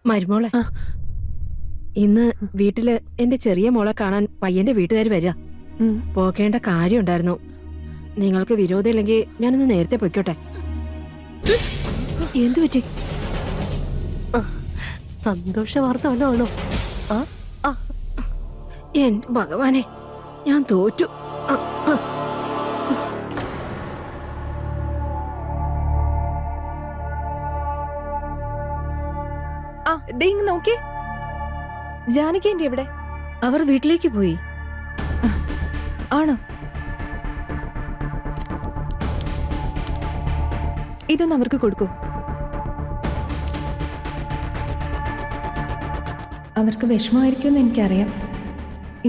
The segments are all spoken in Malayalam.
മരുമോളെ, ഇന്ന് വീട്ടില് എന്റെ ചെറിയ മോളെ കാണാൻ പയ്യന്റെ വീട്ടുകാർ വരിക. പോകേണ്ട കാര്യമുണ്ടായിരുന്നു. നിങ്ങൾക്ക് വിരോധമില്ലെങ്കിൽ ഞാനൊന്ന് നേരത്തെ പൊയ്ക്കോട്ടെ. എന്തു പറ്റി? സന്തോഷ വാർത്ത വല്ലതാണോ? എന്റെ ഭഗവാനെ, ഞാൻ തോറ്റു. നോക്കി, ജാനകി എന്റെ എവിടെ? അവർ വീട്ടിലേക്ക് പോയി. ആണോ? ഇതൊന്ന് അവർക്ക് കൊടുക്കൂ. അവർക്ക് വിഷമമായിരിക്കുമെന്ന് എനിക്കറിയാം.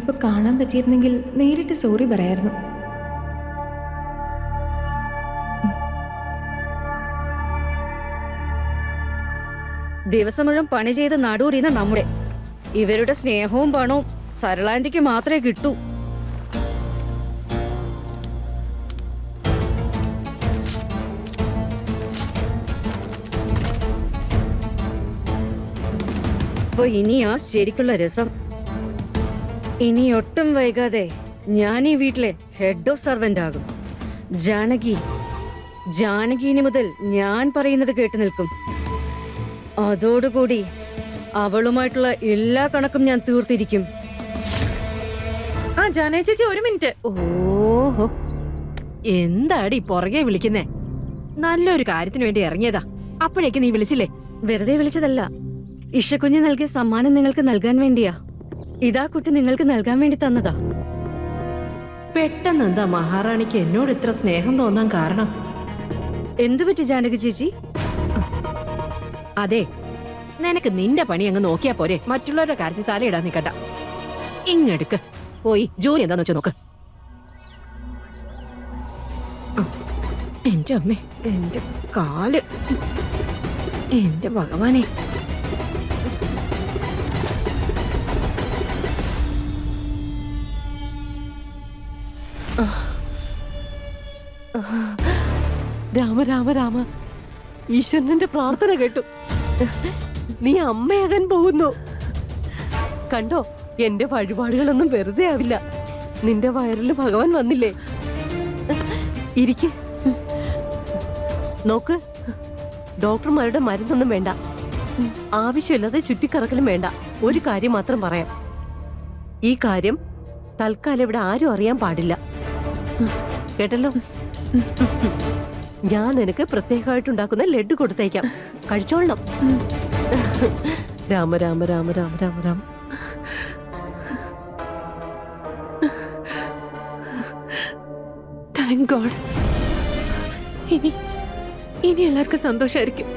ഇപ്പൊ കാണാൻ പറ്റിയിരുന്നെങ്കിൽ നേരിട്ട് സോറി പറയായിരുന്നു. ദിവസം മുഴുവൻ പണി ചെയ്ത് നടുകൂടിയുന്ന നമ്മുടെ ഇവരുടെ സ്നേഹവും പണവും സരളാന്റിക്ക് മാത്രമേ കിട്ടൂ. അപ്പൊ ഇനിയാ ശരിക്കുള്ള രസം. ഇനി ഒട്ടും വൈകാതെ ഞാൻ ഈ വീട്ടിലെ ഹെഡ് ഓഫ് സർവന്റ് ആകും. ജാനകി ഇനി മുതൽ ഞാൻ പറയുന്നത് കേട്ടു നിൽക്കും. അതോടുകൂടി അവളുമായിട്ടുള്ള എല്ലാ കണക്കും ഞാൻ തീർത്തിരിക്കും. ജാനകി ചേച്ചി, ഒരു മിനിറ്റ്. ഓഹോ, എന്താടി പുറകെ വിളിക്കുന്നേ? നല്ലൊരു കാര്യത്തിന് വേണ്ടി ഇറങ്ങിയതാ, അപ്പോഴേക്ക് നീ വിളിച്ചില്ലേ? വെറുതെ വിളിച്ചതല്ല, ഇഷക്കുഞ്ഞ് നൽകിയ സമ്മാനം നിങ്ങൾക്ക് നൽകാൻ വേണ്ടിയാ. ഇതാ കുട്ടി നിങ്ങൾക്ക് നൽകാൻ വേണ്ടി തന്നതാ. പെട്ടെന്ന് എന്താ മഹാറാണിക്ക് എന്നോട് ഇത്ര സ്നേഹം തോന്നാൻ കാരണം? എന്തു പറ്റി ജാനകി ചേച്ചി? അതെ, നിനക്ക് നിന്റെ പണി അങ്ങ് നോക്കിയാ പോരെ, മറ്റുള്ളവരുടെ കാര്യത്തിൽ തലയിടാൻ നിക്കണ്ട. ഇങ്ങെടുക്ക്, പോയി ജോലി എന്താന്ന് വെച്ചാ നോക്ക്. എന്റെ അമ്മേ, എന്റെ കാല്, എന്റെ ഭഗവാനെ. രാമ രാമ രാമ, ഈശ്വരന്റെ പ്രാർത്ഥന കേട്ടു. നീ അമ്മയാകാൻ പോകുന്നു. കണ്ടോ, എന്റെ വഴിപാടുകളൊന്നും വെറുതെ ആവില്ല. നിന്റെ വയറിൽ ഭഗവാൻ വന്നില്ലേ? ഇരിക്ക്. നോക്ക്, ഡോക്ടർമാരുടെ മരുന്നൊന്നും വേണ്ട, ആവശ്യമില്ലാതെ ചുറ്റിക്കറക്കലും വേണ്ട. ഒരു കാര്യം മാത്രം പറയാം. ഈ കാര്യം തൽക്കാലം ഇവിടെ ആരും അറിയാൻ പാടില്ല, കേട്ടല്ലോ? ഞാൻ നിനക്ക് പ്രത്യേകമായിട്ടുണ്ടാക്കുന്ന ലഡ്ഡു കൊടുത്തേക്കാം, കഴിച്ചോളണം. രാമ രാമ രാമ രാമ രാമ രാമ. Thank God. ഇനി എല്ലാവർക്കും സന്തോഷായിരിക്കും.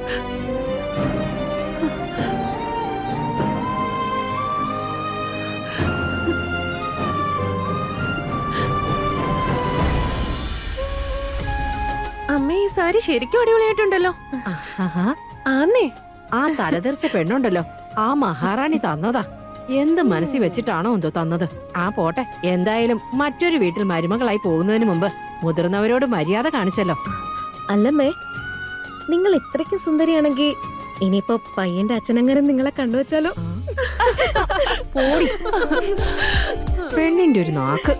അമ്മ, ഈ സാരി ശരിക്കും അടിപൊളിയായിട്ടുണ്ടല്ലോ. ആന്നേ, ആ തലതെറിച്ച പെണ്ണുണ്ടല്ലോ, ആ മഹാറാണി തന്നതാ. എന്ത് മനസ്സിൽ വെച്ചിട്ടാണോ എന്തോ തന്നത്. ആ പോട്ടെ, എന്തായാലും മറ്റൊരു വീട്ടിൽ മരുമകളായി പോകുന്നതിന് മുമ്പ് മുതിർന്നവരോട് മര്യാദ കാണിച്ചല്ലോ. അല്ലമ്മേ, നിങ്ങൾ ഇത്രയ്ക്കും സുന്ദരിയാണെങ്കിൽ ഇനിയിപ്പോ പയ്യന്റെ അച്ഛനങ്ങനെ നിങ്ങളെ കണ്ടുവച്ചാലോ? പെണ്ണിന്റെ ഒരു നാക്ക്.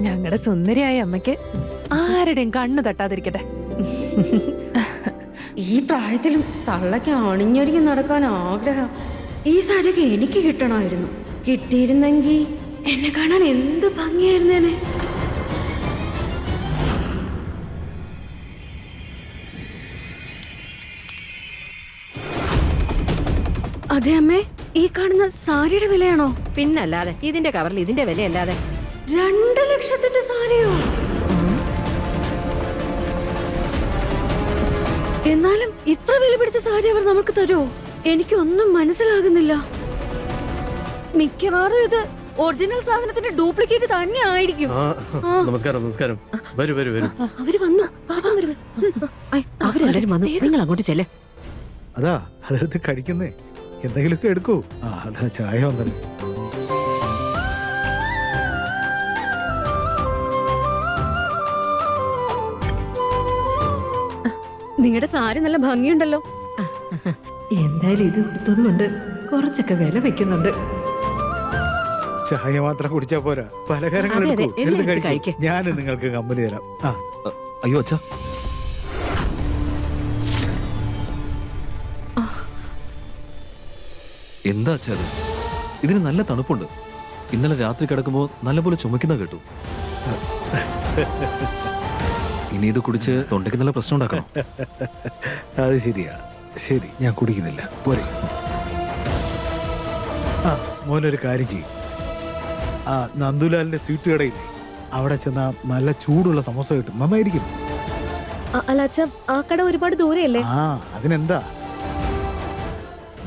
ഞങ്ങളുടെ സുന്ദരിയായ അമ്മയ്ക്ക് ആരുടെയും കണ്ണു തട്ടാതിരിക്കട്ടെ. ഈ പ്രായത്തിലും തള്ളയ്ക്ക് അണിഞ്ഞൊരുങ്ങി നടക്കാൻ ആഗ്രഹം. ഈ സാരിയൊക്കെ എനിക്ക് കിട്ടണമായിരുന്നു. കിട്ടിയിരുന്നെങ്കിൽ എന്നെ കാണാൻ എന്ത് ഭംഗിയായിരുന്നേനെ. അതെ അമ്മേ, ഈ കാണുന്ന സാരിയുടെ വിലയാണോ? പിന്നല്ലാതെ, ഇതിന്റെ കവറിൽ ഇതിന്റെ വിലയല്ലാതെ. 2 ലക്ഷത്തിന്റെ സാരിയോ? എന്നാലും ഇത്ര വില പിടിച്ച സാരി അവർ നമുക്ക് തരുമോ? എനിക്കൊന്നും മനസ്സിലാകുന്നില്ല. മിക്കവാറും ഇത് ഒറിജിനൽ സാധനത്തിന്റെ ഡ്യൂപ്ലിക്കേറ്റ് തന്നെ ആയിരിക്കും. നമസ്കാരം നമസ്കാരം. വരൂ വരൂ വരൂ. അവര് വന്നു. അവരെല്ലാരും വന്നു. നിങ്ങൾ അങ്ങോട്ട് ചെല്ലേ. അതാ അതെടുത്ത് കഴിക്കുന്നേ, എന്തെങ്കിലുമൊക്കെ എടുക്കൂ. അതാ ചായ വന്നല്ലോ. നിങ്ങളുടെ സാരി നല്ല ഭംഗിയുണ്ടല്ലോ. എന്തായാലും ഇത് കൊടുത്തത് കൊണ്ട് കുറച്ചൊക്കെ വില വെക്കുന്നുണ്ട്. ചായ മാത്രം കുടിച്ചാ പോരാ, പലഹാരങ്ങൾ അതെ, അതെ, എടുക്കൂ. എല്ലാം എടുത്ത് എടുത്ത് കഴിക്ക്. കഴിക്ക്. ഞാൻ നിങ്ങൾക്ക് കമ്പനി തരാം. ആ അയ്യോ അച്ഛാ, എന്താ അച്ഛാ അത്? ഇതിന് നല്ല തണുപ്പുണ്ട്. ഇന്നലെ രാത്രി കിടക്കുമ്പോൾ നല്ലപോലെ ചുമക്കുന്ന കേട്ടു. ഇനി ഇത് കുടിച്ച് തൊണ്ടയ്ക്ക് നല്ല പ്രശ്നം ഉണ്ടാക്കണം. അത് ശരിയാ. ശരി, ഞാൻ കുടിക്കുന്നില്ല, പോരെ. ആ മോനൊരു കാര്യം ചെയ്യും. ആ നന്ദുലാലിന്റെ സ്വീറ്റ് കടയില്ലേ, അവിടെ ചെന്നാ നല്ല ചൂടുള്ള സമോസ കിട്ടും, നന്നായിരിക്കും. അല്ല അച്ഛ, ആ കട ഒരുപാട് ദൂരെയല്ലേ? ആ അതിനെന്താ,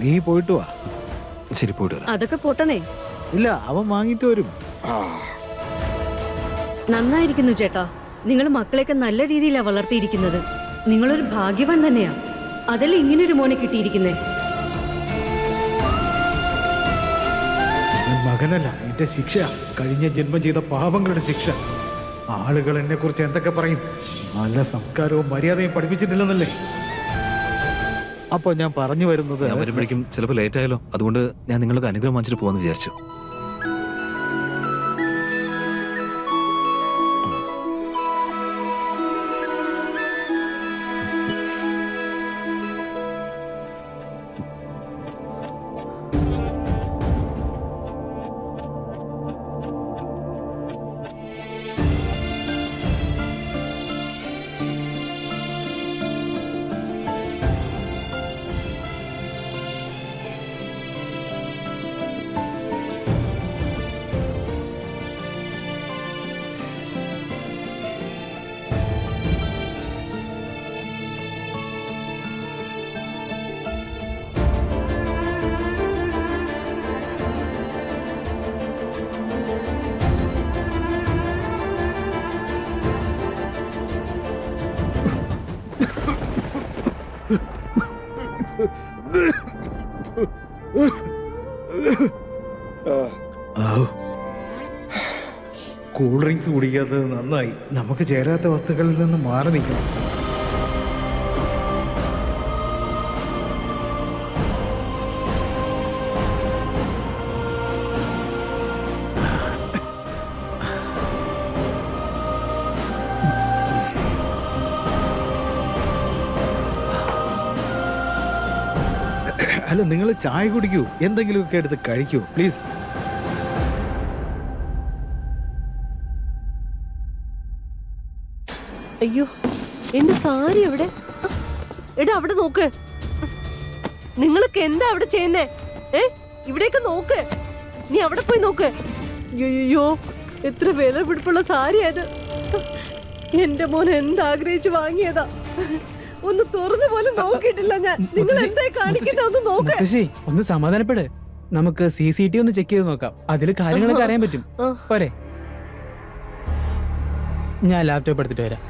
നീ പോയിട്ട് വാ. ശരി, പോയിട്ട് വരാം. അതൊക്കെ പൊട്ടണേ. ഇല്ല, അവൻ വാങ്ങിട്ട് വരും. നന്നായിരിക്കുന്നു ചേട്ടാ. നിങ്ങൾ മക്കളെയൊക്കെ നല്ല രീതിയിലാണ് വളർത്തിയിരിക്കുന്നത്. നിങ്ങളൊരു ഭാഗ്യവാൻ തന്നെയാ. അതല്ലേ ഇങ്ങനൊരു മോനെ കിട്ടിയിരിക്കുന്നേ. ഞാൻ മകനല്ല, എന്റെ ശിക്ഷ, കഴിഞ്ഞ ജന്മം ചെയ്ത പാപങ്ങളുടെ ശിക്ഷ. ആളുകൾ എന്നെ കുറിച്ച് എന്തൊക്കെ പറയും? നല്ല സംസ്കാരവും മര്യാദയും പഠിപ്പിച്ചിട്ടില്ലെന്നല്ലേ. അപ്പൊ ഞാൻ പറഞ്ഞു വരുന്നത്, ഞാൻ വരുമ്പോഴേക്കും ചിലപ്പോൾ ലേറ്റ് ആയാലോ, അതുകൊണ്ട് ഞാൻ നിങ്ങൾക്ക് അനുഗ്രഹം വാങ്ങിച്ചിട്ട് പോകാന്ന് വിചാരിച്ചു. കൂൾ ഡ്രിങ്ക്സ് കുടിക്കാത്തത് നന്നായി. നമുക്ക് ചേരാത്ത വസ്തുക്കളിൽ നിന്ന് മാറി നിൽക്കണം. അല്ല, നിങ്ങൾ ചായ കുടിക്കൂ, എന്തെങ്കിലുമൊക്കെ എടുത്ത് കഴിക്കൂ പ്ലീസ്. അയ്യോ, എന്റെ സാരി എവിടെ? എടാ അവിടെ നോക്ക്. നിങ്ങളൊക്കെ എന്താ അവിടെ ചെയ്യുന്നേ? ഇവിടേക്ക് നോക്ക്. നീ അവിടെ പോയി നോക്ക്. അയ്യോ, എത്ര വില പിടിപ്പുള്ള സാരിയത്. എന്റെ മോൻ എന്താഗ്രഹിച്ച് വാങ്ങിയതാ. ഒന്ന് തുറന്നു പോലും നോക്കിയിട്ടില്ല ഞാൻ. നിങ്ങൾ എന്തായി കാണിക്കുന്ന ഒന്ന് നോക്ക്. ഒന്ന് സമാധാനപ്പെട്. നമുക്ക് CCTV ഒന്ന് ചെക്ക് ചെയ്ത് നോക്കാം, അതിൽ കാര്യങ്ങളൊക്കെ അറിയാൻ പറ്റും. പോരെ, ഞാൻ ലാപ്ടോപ്പ് എടുത്തിട്ട് വരാം.